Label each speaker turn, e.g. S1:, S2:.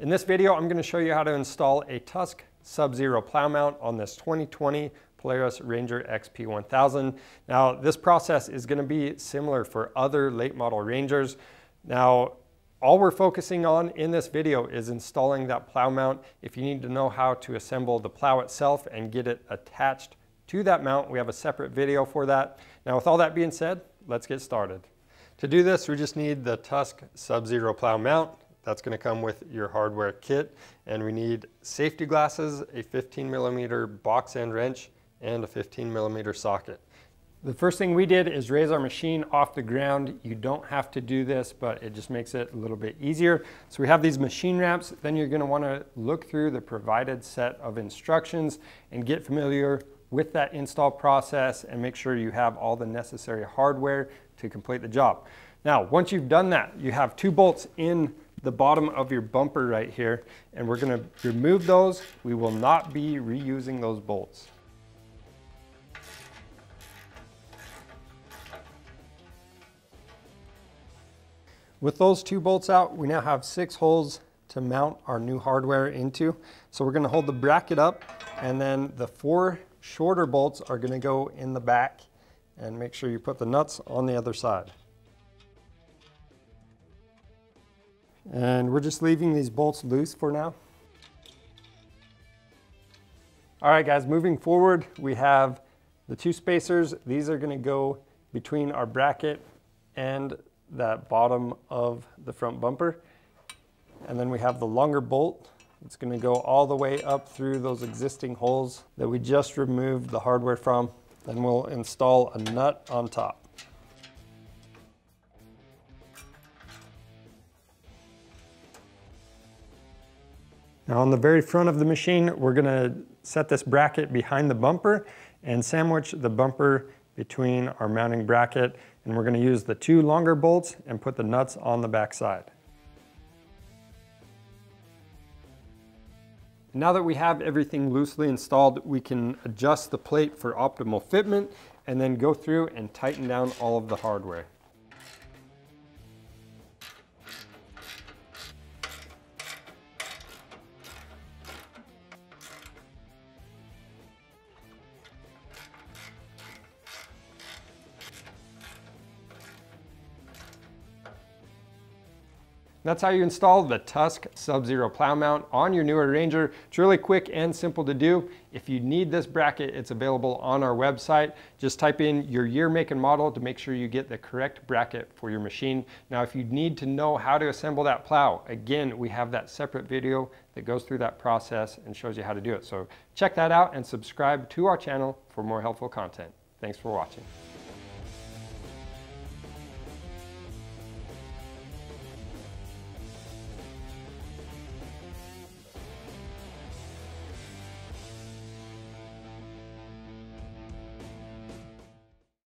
S1: In this video, I'm going to show you how to install a Tusk SubZero plow mount on this 2020 Polaris Ranger XP 1000. Now, this process is going to be similar for other late model Rangers. Now, all we're focusing on in this video is installing that plow mount. If you need to know how to assemble the plow itself and get it attached to that mount, we have a separate video for that. Now, with all that being said, let's get started. To do this, we just need the Tusk SubZero plow mount. That's going to come with your hardware kit, and we need safety glasses, a 15mm box end wrench, and a 15mm socket. The first thing we did is raise our machine off the ground. You don't have to do this, but it just makes it a little bit easier. So we have these machine wraps. Then you're going to want to look through the provided set of instructions and get familiar with that install process and make sure you have all the necessary hardware to complete the job. Now, once you've done that, you have two bolts in the bottom of your bumper right here, and we're going to remove those. We will not be reusing those bolts. With those two bolts out, we now have 6 holes to mount our new hardware into. So we're going to hold the bracket up, and then the 4 shorter bolts are going to go in the back, and make sure you put the nuts on the other side. And we're just leaving these bolts loose for now. All right, guys, moving forward, we have the 2 spacers. These are going to go between our bracket and that bottom of the front bumper. And then we have the longer bolt. It's going to go all the way up through those existing holes that we just removed the hardware from. Then we'll install a nut on top. Now, on the very front of the machine, we're going to set this bracket behind the bumper and sandwich the bumper between our mounting bracket, and we're going to use the 2 longer bolts and put the nuts on the back side. Now that we have everything loosely installed, we can adjust the plate for optimal fitment and then go through and tighten down all of the hardware. That's how you install the Tusk SubZero plow mount on your newer Ranger. It's really quick and simple to do. If you need this bracket, it's available on our website. Just type in your year, make, and model to make sure you get the correct bracket for your machine. Now, if you need to know how to assemble that plow, again, we have that separate video that goes through that process and shows you how to do it. So check that out and subscribe to our channel for more helpful content. Thanks for watching.